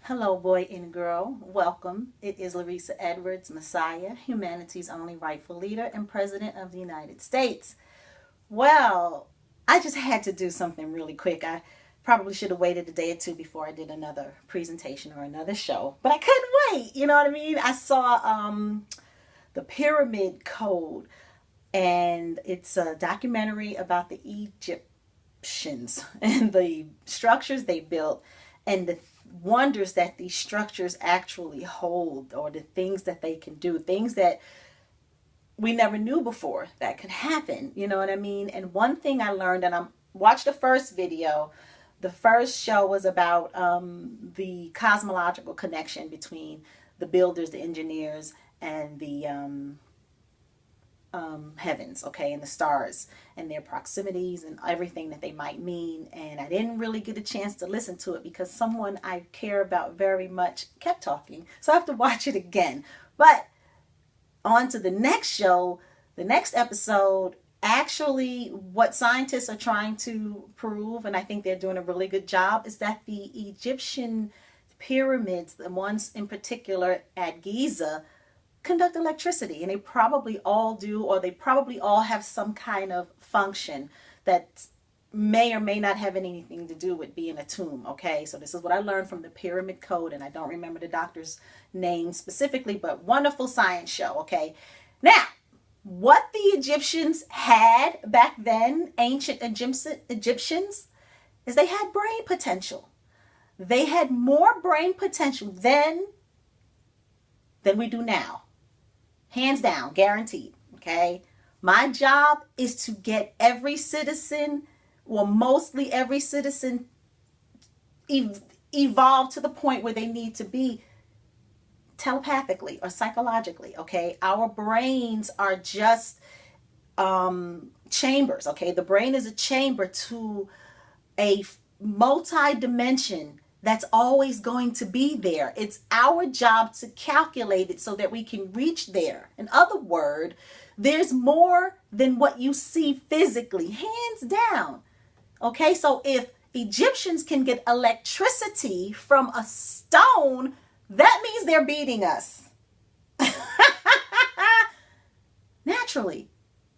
Hello, boy and girl. Welcome. It is Larissa Edwards, Messiah, humanity's only rightful leader and President of the United States. Well, I just had to do something really quick. I probably should have waited a day or two before I did another presentation or another show, but I couldn't wait. You know what I mean? I saw the Pyramid Code, and it's a documentary about the Egyptians and the structures they built and the wonders that these structures actually hold, or the things that they can do, things that we never knew before that could happen. You know what I mean? And one thing I learned, and I watched the first video. The first show was about the cosmological connection between the builders, the engineers, and the heavens, okay, and the stars and their proximities and everything that they might mean. And I didn't really get a chance to listen to it because someone I care about very much kept talking. So I have to watch it again. But on to the next show, the next episode. Actually, what scientists are trying to prove, and I think they're doing a really good job, is that the Egyptian pyramids, the ones in particular at Giza, conduct electricity, and they probably all do, or they probably all have some kind of function that may or may not have anything to do with being a tomb. Okay, so this is what I learned from the Pyramid Code, and I don't remember the doctor's name specifically, but wonderful science show. Okay, now what the Egyptians had back then, ancient Egyptians, is they had brain potential. They had more brain potential then than we do now. Hands down, guaranteed. Okay. My job is to get every citizen, or mostly every citizen, evolve to the point where they need to be telepathically or psychologically. Okay. Our brains are just chambers. Okay. The brain is a chamber to a multi-dimension that's always going to be there. It's our job to calculate it so that we can reach there. In other words, there's more than what you see physically, hands down. Okay, so if Egyptians can get electricity from a stone, that means they're beating us. Naturally.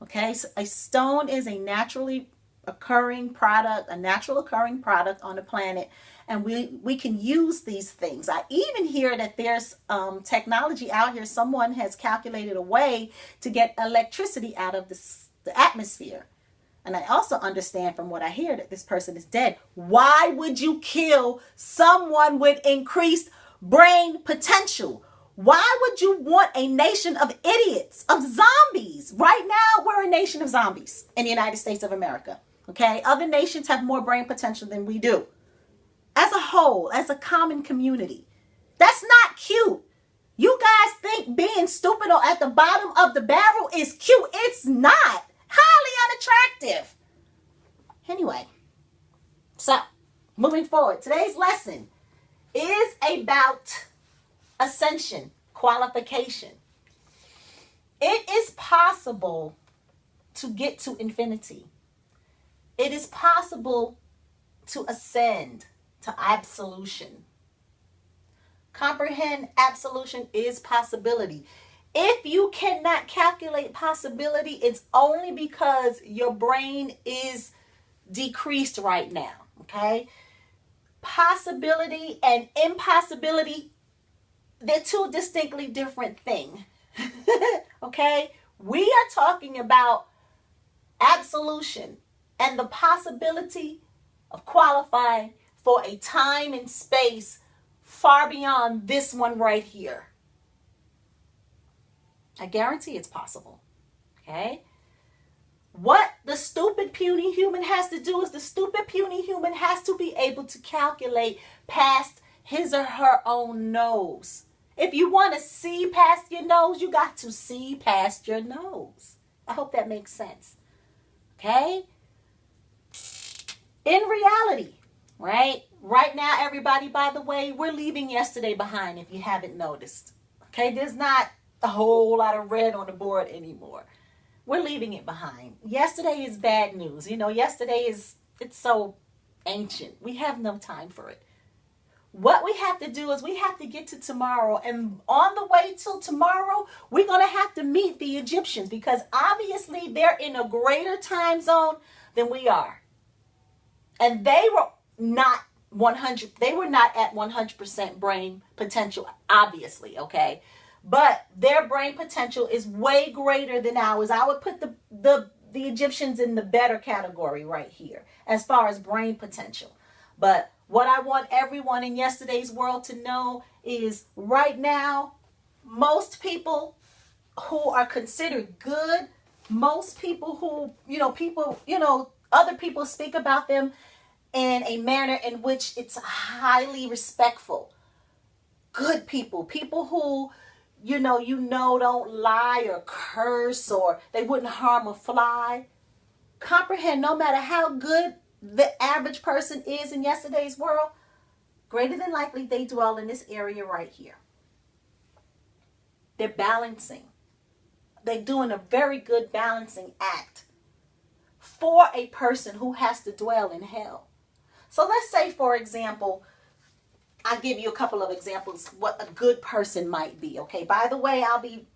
Okay, so a stone is a naturally occurring product, a natural occurring product on the planet, and we can use these things. I even hear that there's technology out here. Someone has calculated a way to get electricity out of the atmosphere. And I also understand from what I hear that this person is dead. Why would you kill someone with increased brain potential? Why would you want a nation of idiots, of zombies? Right now, we're a nation of zombies in the United States of America. Okay, other nations have more brain potential than we do. As a whole, as a common community. That's not cute. You guys think being stupid or at the bottom of the barrel is cute. It's not. Highly unattractive. Anyway, so moving forward, today's lesson is about Ascension Qualification. It is possible to get to infinity. It is possible to ascend to absolution. Comprehend absolution is possibility. If you cannot calculate possibility, it's only because your brain is decreased right now. Okay? Possibility and impossibility, they're two distinctly different things. Okay? We are talking about absolution and the possibility of qualifying for a time and space far beyond this one right here. I guarantee it's possible. Okay? What the stupid puny human has to do is the stupid puny human has to be able to calculate past his or her own nose. If you want to see past your nose, you got to see past your nose. I hope that makes sense. Okay? In reality, right now, everybody, by the way, we're leaving yesterday behind if you haven't noticed. Okay? There's not a whole lot of red on the board anymore. We're leaving it behind. Yesterday is bad news. Yesterday it's so ancient. We have no time for it. What we have to do is we have to get to tomorrow. And on the way till tomorrow, we're going to have to meet the Egyptians, because obviously they're in a greater time zone than we are. And they were not they were not at 100% brain potential, obviously, okay? But their brain potential is way greater than ours. I would put the Egyptians in the better category right here as far as brain potential. But what I want everyone in yesterday's world to know is right now, most people who are considered good, most people who, other people speak about them in a manner in which it's highly respectful. Good people, people who, don't lie or curse, or they wouldn't harm a fly. Comprehend, no matter how good the average person is in yesterday's world, greater than likely they dwell in this area right here. They're balancing. They're doing a very good balancing act for a person who has to dwell in hell. So let's say, for example, I'll give you a couple of examples what a good person might be. Okay, by the way, I'll be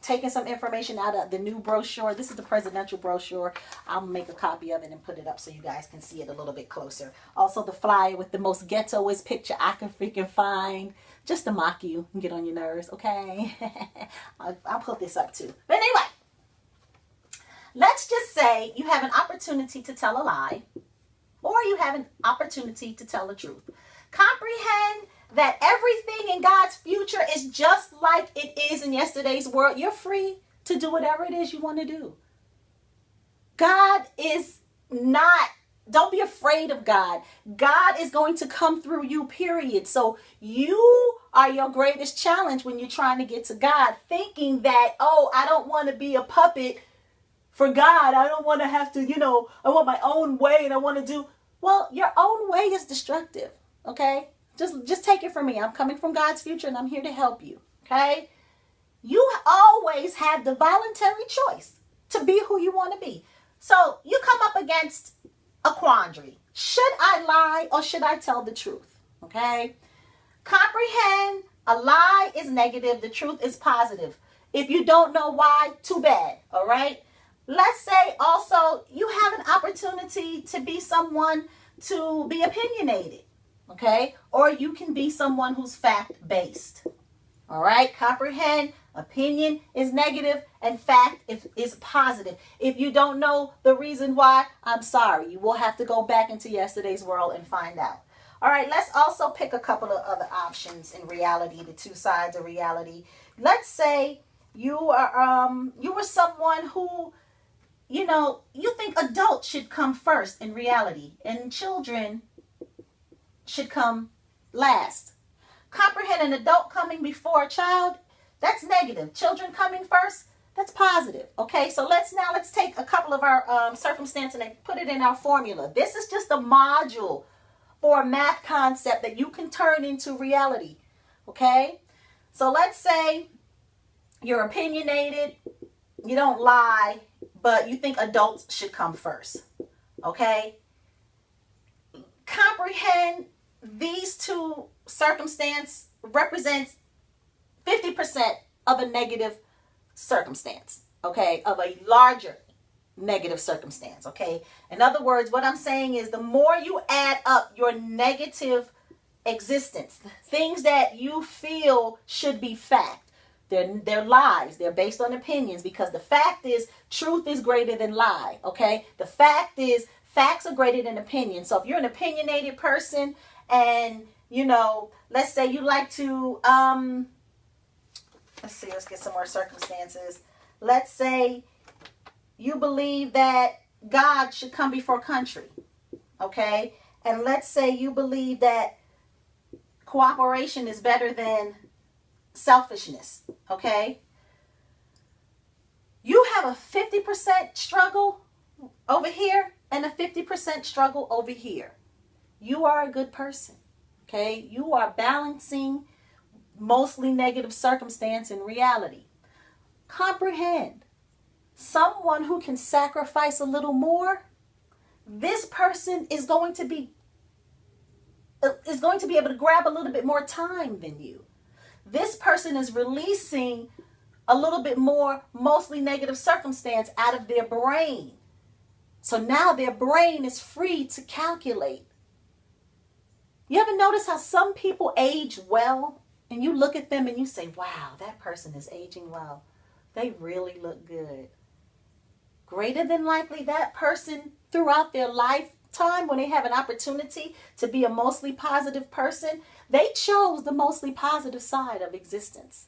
taking some information out of the new brochure. This is the presidential brochure. I'll make a copy of it and put it up so you guys can see it a little bit closer. Also, the flyer with the most ghettoest picture I can freaking find, just to mock you and get on your nerves, okay? I'll put this up too. But anyway, let's just say you have an opportunity to tell a lie, or you have an opportunity to tell the truth. Comprehend that everything in God's future is just like it is in yesterday's world. You're free to do whatever it is you want to do. God is not, don't be afraid of God. God is going to come through you, period. So you are your greatest challenge when you're trying to get to God, thinking that, oh, I don't want to be a puppet for God. I don't want to have to, I want my own way and I want to do. Well, your own way is destructive, okay? Just take it from me. I'm coming from God's future and I'm here to help you, okay? You always have the voluntary choice to be who you want to be. So you come up against a quandary. Should I lie or should I tell the truth, okay? Comprehend, a lie is negative. The truth is positive. If you don't know why, too bad, all right? Let's say also you have an opportunity to be someone to be opinionated, okay? Or you can be someone who's fact-based, all right? Comprehend, opinion is negative and fact is positive. If you don't know the reason why, I'm sorry. You will have to go back into yesterday's world and find out. All right, let's also pick a couple of other options in reality, the two sides of reality. Let's say you were someone who, you think adults should come first in reality and children should come last. Comprehend, an adult coming before a child, that's negative. Children coming first, that's positive. Okay, so let's take a couple of our circumstances and put it in our formula. This is just a module or a math concept that you can turn into reality. Okay, so let's say you're opinionated, you don't lie, but you think adults should come first. Okay, comprehend, these two circumstances represents 50% of a negative circumstance, okay, of a larger negative circumstance, okay? In other words, what I'm saying is the more you add up your negative existence, things that you feel should be fact, they're lies, they're based on opinions, because the fact is truth is greater than lie, okay? The fact is facts are greater than opinions. So if you're an opinionated person and, let's say you like to, let's get some more circumstances. Let's say you believe that God should come before country, okay? And let's say you believe that cooperation is better than selfishness, okay? You have a 50% struggle over here and a 50% struggle over here. You are a good person, okay? You are balancing mostly negative circumstance in reality. Comprehend, someone who can sacrifice a little more, this person is going to be is going to be able to grab a little bit more time than you. This person is releasing a little bit more mostly negative circumstance out of their brain. So now their brain is free to calculate. You ever notice how some people age well and you look at them and you say, wow, that person is aging well. They really look good. Greater than likely that person throughout their lifetime, when they have an opportunity to be a mostly positive person, they chose the mostly positive side of existence.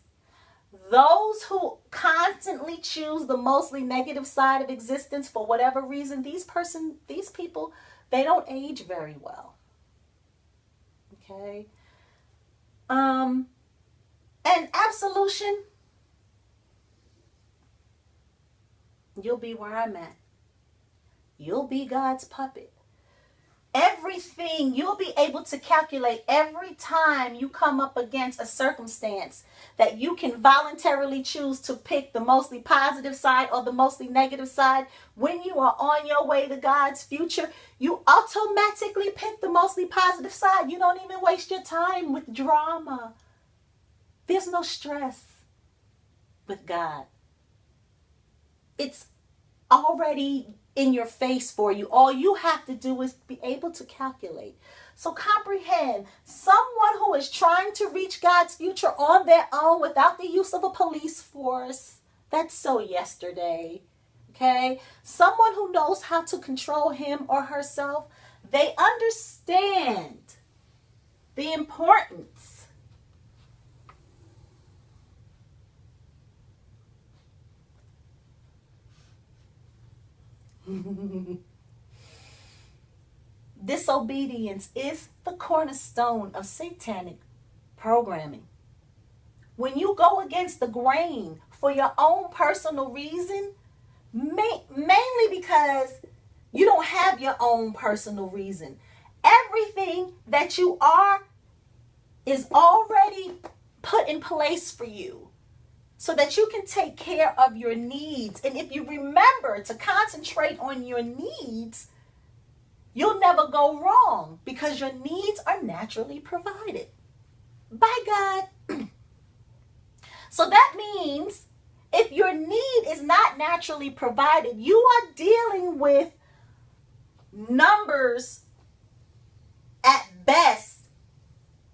Those who constantly choose the mostly negative side of existence for whatever reason, these people, they don't age very well. Okay. And absolution, you'll be where I'm at. You'll be God's puppet. Everything, you'll be able to calculate every time you come up against a circumstance that you can voluntarily choose to pick the mostly positive side or the mostly negative side. When you are on your way to God's future, you automatically pick the mostly positive side. You don't even waste your time with drama. There's no stress with God. It's already in your face for you. All you have to do is be able to calculate. So comprehend, someone who is trying to reach God's future on their own without the use of a police force, that's so yesterday. Okay? Someone who knows how to control him or herself, they understand the importance Disobedience is the cornerstone of satanic programming. When you go against the grain for your own personal reason, mainly because you don't have your own personal reason. Everything that you are is already put in place for you, so that you can take care of your needs. And if you remember to concentrate on your needs, you'll never go wrong because your needs are naturally provided by God. So that means if your need is not naturally provided, you are dealing with numbers at best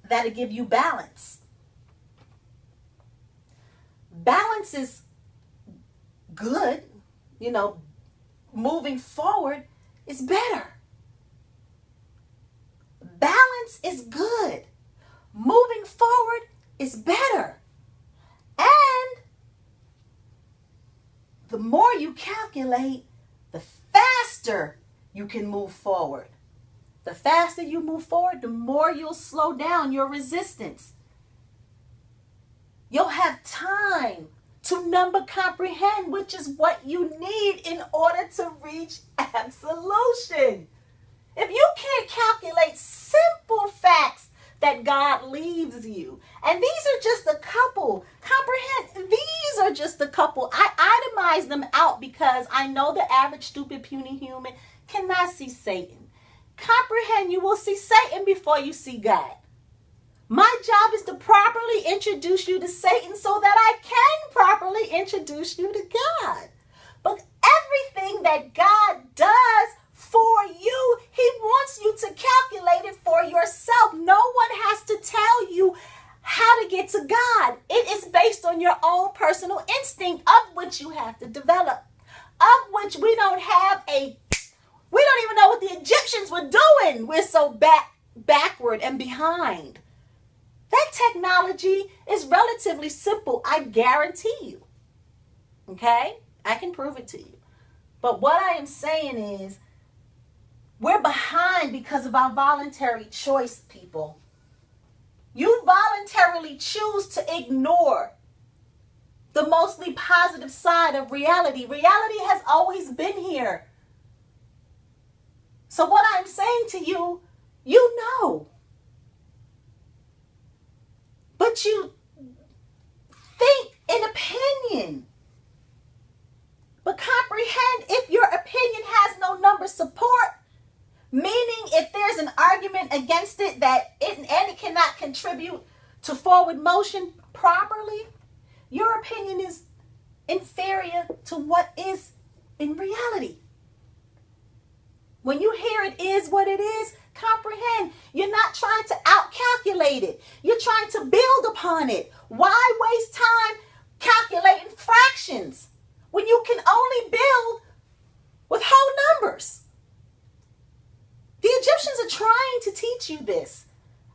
that'll give you balance. Balance is good, moving forward is better. Balance is good. Moving forward is better. And the more you calculate, the faster you can move forward. The faster you move forward, the more you'll slow down your resistance. You'll have time to number comprehend, which is what you need in order to reach absolution. If you can't calculate simple facts that God leaves you, and these are just a couple, comprehend, these are just a couple. I itemize them out because I know the average stupid puny human cannot see Satan. Comprehend, you will see Satan before you see God. My job is to properly introduce you to Satan so that I can properly introduce you to God. But everything that God does for you, he wants you to calculate it for yourself. No one has to tell you how to get to God. It is based on your own personal instinct, of which you have to develop, of which we don't even know what the Egyptians were doing. We're so backward and behind. That technology is relatively simple, I guarantee you. Okay? I can prove it to you. But what I am saying is, we're behind because of our voluntary choice, people. You voluntarily choose to ignore the mostly positive side of reality. Reality has always been here. So what I'm saying to you, you know. But you think in opinion. But comprehend, if your opinion has no number support, Meaning if there's an argument against it that it cannot contribute to forward motion properly, your opinion is inferior to what is in reality. When you hear it is what it is, comprehend. You're not trying to outcalculate it. You're trying to build upon it. Why waste time calculating fractions when you can only build with whole numbers? The Egyptians are trying to teach you this.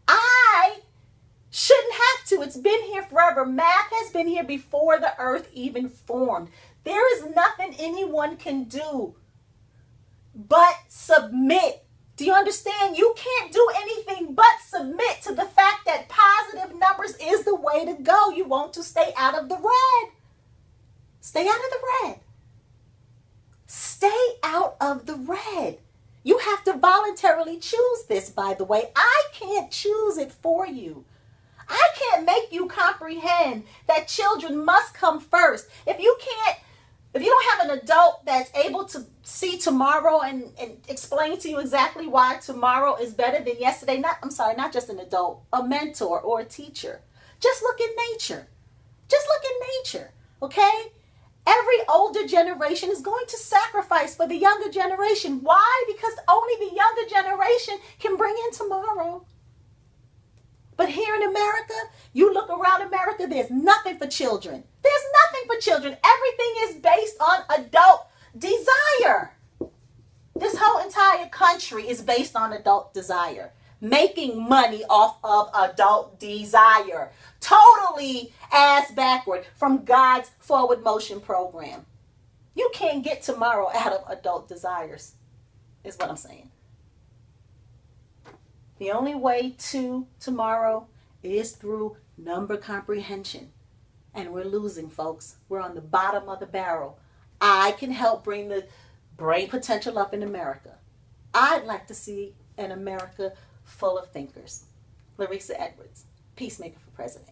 I shouldn't have to. It's been here forever. Math has been here before the earth even formed. There is nothing anyone can do but submit. Do you understand? You can't do anything but submit to the fact that positive numbers is the way to go. You want to stay out of the red. Stay out of the red. Stay out of the red. You have to voluntarily choose this, by the way. I can't choose it for you. I can't make you comprehend that children must come first. If you don't have an adult that's able to see tomorrow and explain to you exactly why tomorrow is better than yesterday, not just an adult, a mentor or a teacher. Just look at nature. Just look at nature, okay? Every older generation is going to sacrifice for the younger generation. Why? Because only the younger generation can bring in tomorrow. But here in America, you look around America, there's nothing for children. There's nothing for children. Everything is based on adult desire. This whole entire country is based on adult desire. Making money off of adult desire. Totally ass backward from God's forward motion program. You can't get tomorrow out of adult desires, is what I'm saying. The only way to tomorrow is through number comprehension. And we're losing, folks. We're on the bottom of the barrel. I can help bring the brain potential up in America. I'd like to see an America full of thinkers. Larissa Edwards, Peacemaker for President.